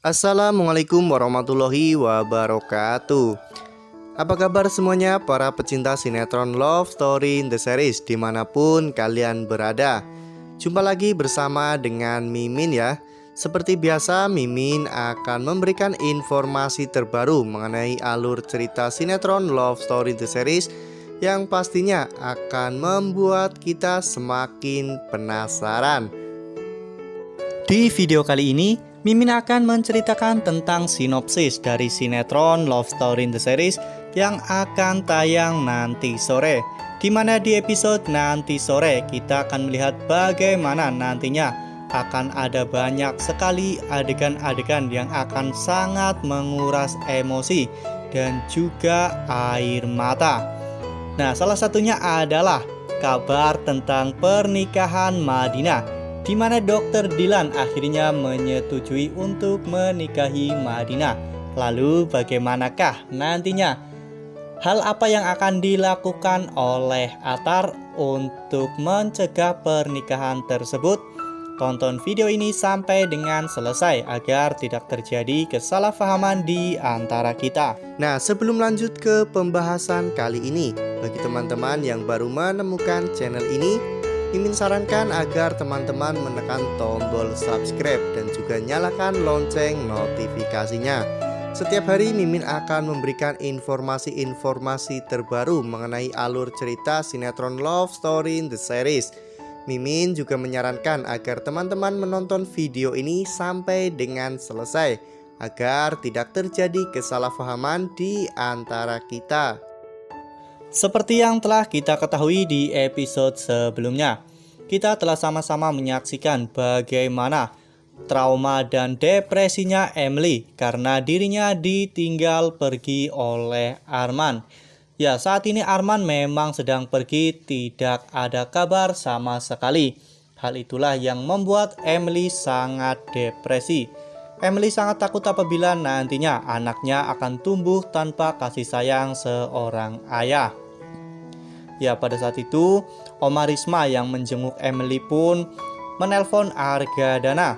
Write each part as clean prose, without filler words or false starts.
Assalamualaikum warahmatullahi wabarakatuh. Apa kabar semuanya para pecinta sinetron Love Story in the Series dimanapun kalian berada. Jumpa lagi bersama dengan Mimin ya. Seperti biasa Mimin akan memberikan informasi terbaru mengenai alur cerita sinetron Love Story in the Series yang pastinya akan membuat kita semakin penasaran. Di video kali ini, Mimin akan menceritakan tentang sinopsis dari sinetron Love Story in the Series yang akan tayang nanti sore. Di mana di episode nanti sore kita akan melihat bagaimana nantinya akan ada banyak sekali adegan-adegan yang akan sangat menguras emosi dan juga air mata. Nah, salah satunya adalah kabar tentang pernikahan Madinah, di mana Dr. Dilan akhirnya menyetujui untuk menikahi Madinah. Lalu bagaimanakah nantinya? Hal apa yang akan dilakukan oleh Attar untuk mencegah pernikahan tersebut? Tonton video ini sampai dengan selesai agar tidak terjadi kesalahpahaman di antara kita. Nah, sebelum lanjut ke pembahasan kali ini, bagi teman-teman yang baru menemukan channel ini, Mimin sarankan agar teman-teman menekan tombol subscribe dan juga nyalakan lonceng notifikasinya. Setiap hari Mimin akan memberikan informasi-informasi terbaru mengenai alur cerita sinetron Love Story in the Series. Mimin juga menyarankan agar teman-teman menonton video ini sampai dengan selesai agar tidak terjadi kesalahpahaman di antara kita. Seperti yang telah kita ketahui di episode sebelumnya, kita telah sama-sama menyaksikan bagaimana trauma dan depresinya Emily karena dirinya ditinggal pergi oleh Arman. Ya, saat ini Arman memang sedang pergi, tidak ada kabar sama sekali. Hal itulah yang membuat Emily sangat depresi. Emily sangat takut apabila nantinya anaknya akan tumbuh tanpa kasih sayang seorang ayah. Ya, pada saat itu Oma Risma yang menjenguk Emily pun menelpon Argadana.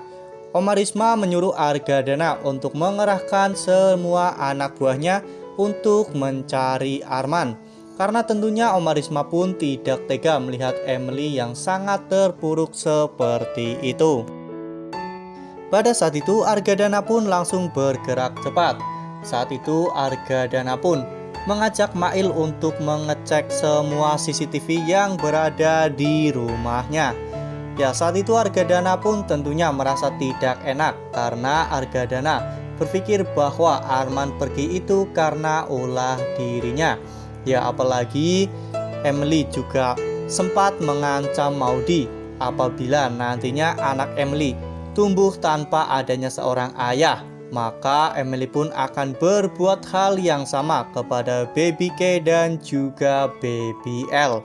Oma Risma menyuruh Argadana untuk mengerahkan semua anak buahnya untuk mencari Arman. Karena tentunya Oma Risma pun tidak tega melihat Emily yang sangat terpuruk seperti itu. Pada saat itu Argadana pun langsung bergerak cepat. Saat itu Argadana pun mengajak Mail untuk mengecek semua CCTV yang berada di rumahnya. Ya, saat itu Argadana pun tentunya merasa tidak enak karena Argadana berpikir bahwa Arman pergi itu karena ulah dirinya. Ya, apalagi Emily juga sempat mengancam Maudy apabila nantinya anak Emily tumbuh tanpa adanya seorang ayah, maka Emily pun akan berbuat hal yang sama kepada Baby K dan juga Baby L.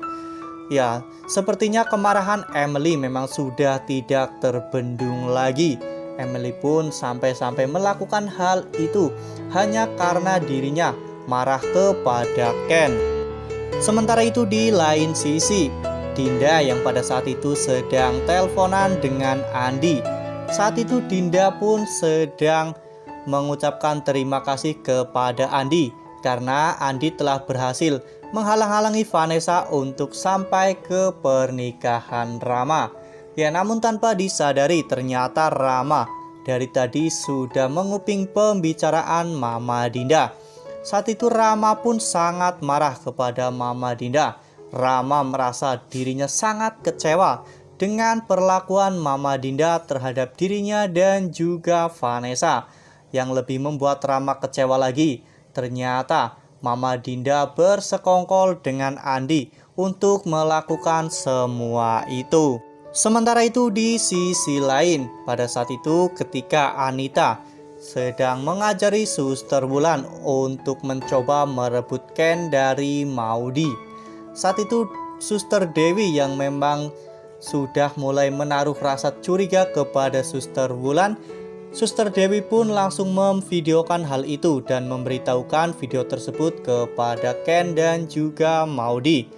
Ya, sepertinya kemarahan Emily memang sudah tidak terbendung lagi. Emily pun sampai-sampai melakukan hal itu hanya karena dirinya marah kepada Ken. Sementara itu di lain sisi, Dinda yang pada saat itu sedang teleponan dengan Andi. Saat itu Dinda pun sedang mengucapkan terima kasih kepada Andi karena Andi telah berhasil menghalang-halangi Vanessa untuk sampai ke pernikahan Rama. Ya, namun tanpa disadari ternyata Rama dari tadi sudah menguping pembicaraan Mama Dinda. Saat itu Rama pun sangat marah kepada Mama Dinda. Rama merasa dirinya sangat kecewa dengan perlakuan Mama Dinda terhadap dirinya dan juga Vanessa. Yang lebih membuat Rama kecewa lagi, ternyata Mama Dinda bersekongkol dengan Andi untuk melakukan semua itu. Sementara itu di sisi lain, pada saat itu ketika Anita sedang mengajari Suster Wulan untuk mencoba merebut Ken dari Maudy. Saat itu Suster Dewi yang memang sudah mulai menaruh rasa curiga kepada Suster Wulan, Suster Dewi pun langsung memvideokan hal itu dan memberitahukan video tersebut kepada Ken dan juga Maudy.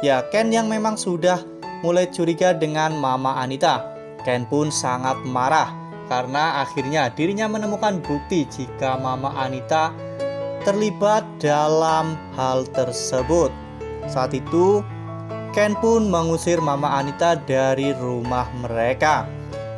Ya, Ken yang memang sudah mulai curiga dengan Mama Anita. Ken pun sangat marah karena akhirnya dirinya menemukan bukti jika Mama Anita terlibat dalam hal tersebut. Saat itu Ken pun mengusir Mama Anita dari rumah mereka.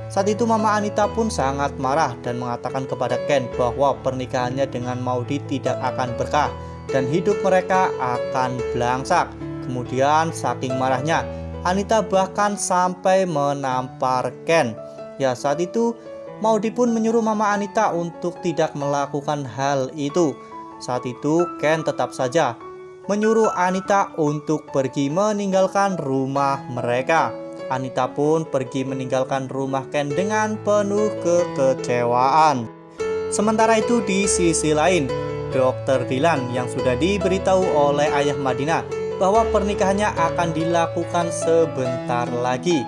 Saat itu Mama Anita pun sangat marah dan mengatakan kepada Ken bahwa pernikahannya dengan Maudy tidak akan berkah dan hidup mereka akan belangsak. Kemudian saking marahnya, Anita bahkan sampai menampar Ken. Ya, saat itu Maudy pun menyuruh Mama Anita untuk tidak melakukan hal itu. Saat itu Ken tetap saja menyuruh Anita untuk pergi meninggalkan rumah mereka. Anita pun pergi meninggalkan rumah Ken dengan penuh kekecewaan. Sementara itu di sisi lain, Dr. Dylan yang sudah diberitahu oleh ayah Madinah bahwa pernikahannya akan dilakukan sebentar lagi.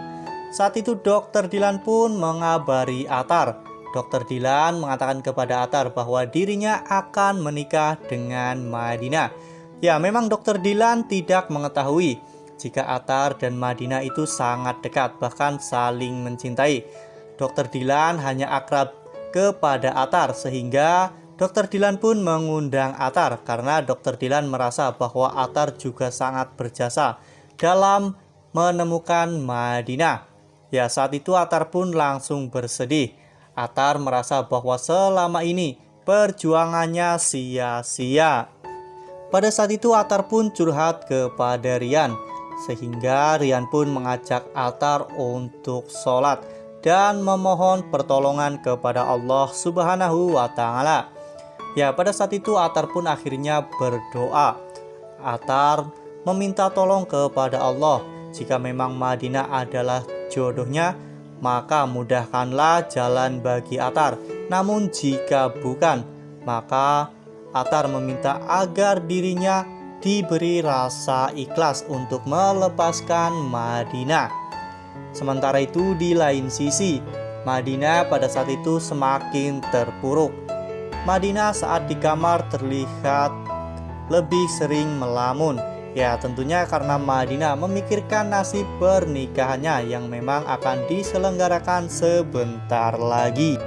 Saat itu Dr. Dylan pun mengabari Atar. Dr. Dylan mengatakan kepada Atar bahwa dirinya akan menikah dengan Madinah. Ya, memang Dr. Dylan tidak mengetahui jika Atar dan Madinah itu sangat dekat, bahkan saling mencintai. Dr. Dylan hanya akrab kepada Atar, sehingga Dr. Dylan pun mengundang Atar karena Dr. Dylan merasa bahwa Atar juga sangat berjasa dalam menemukan Madinah. Ya, saat itu Atar pun langsung bersedih. Atar merasa bahwa selama ini perjuangannya sia-sia. Pada saat itu Atar pun curhat kepada Rian, sehingga Rian pun mengajak Atar untuk sholat dan memohon pertolongan kepada Allah Subhanahu wa Ta'ala. Ya, pada saat itu Atar pun akhirnya berdoa. Atar meminta tolong kepada Allah, jika memang Madinah adalah jodohnya, maka mudahkanlah jalan bagi Atar. Namun jika bukan, maka Atar meminta agar dirinya diberi rasa ikhlas untuk melepaskan Madinah. Sementara itu di lain sisi, Madinah pada saat itu semakin terpuruk. Madinah saat di kamar terlihat lebih sering melamun. Ya, tentunya karena Madinah memikirkan nasib pernikahannya yang memang akan diselenggarakan sebentar lagi.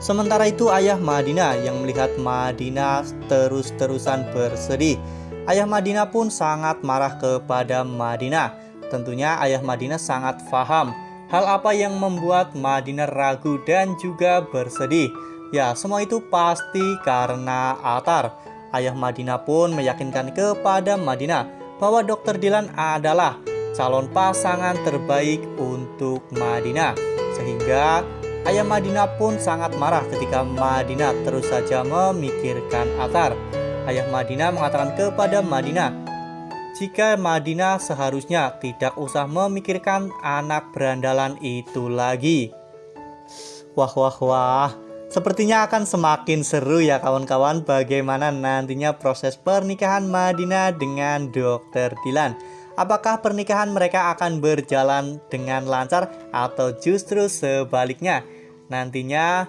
Sementara itu ayah Madinah yang melihat Madinah terus-terusan bersedih. Ayah Madinah pun sangat marah kepada Madinah. Tentunya ayah Madinah sangat paham hal apa yang membuat Madinah ragu dan juga bersedih. Ya, semua itu pasti karena Atar. Ayah Madinah pun meyakinkan kepada Madinah bahwa Dr. Dylan adalah calon pasangan terbaik untuk Madinah. Sehingga ayah Madinah pun sangat marah ketika Madinah terus saja memikirkan Atar. Ayah Madinah mengatakan kepada Madinah, jika Madinah seharusnya tidak usah memikirkan anak berandalan itu lagi. Wah. Sepertinya akan semakin seru ya kawan-kawan, bagaimana nantinya proses pernikahan Madinah dengan Dr. Dylan. Apakah pernikahan mereka akan berjalan dengan lancar atau justru sebaliknya? Nantinya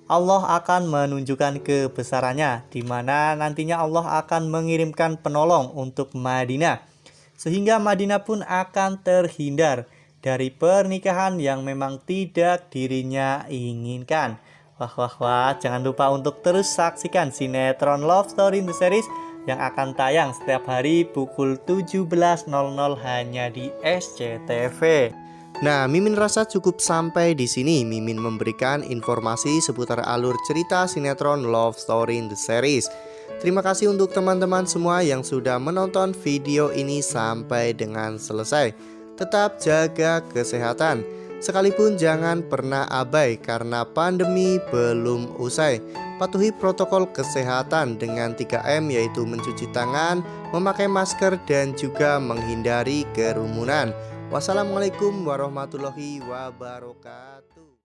Allah akan menunjukkan kebesarannya, di mana nantinya Allah akan mengirimkan penolong untuk Madinah, sehingga Madinah pun akan terhindar dari pernikahan yang memang tidak dirinya inginkan. Wah, jangan lupa untuk terus saksikan sinetron Love Story in the Series yang akan tayang setiap hari pukul 17.00 hanya di SCTV. Nah, Mimin rasa cukup sampai di sini. Mimin memberikan informasi seputar alur cerita sinetron Love Story in the Series. Terima kasih untuk teman-teman semua yang sudah menonton video ini sampai dengan selesai. Tetap jaga kesehatan. Sekalipun jangan pernah abai karena pandemi belum usai. Patuhi protokol kesehatan dengan 3M, yaitu mencuci tangan, memakai masker, dan juga menghindari kerumunan. Wassalamualaikum warahmatullahi wabarakatuh.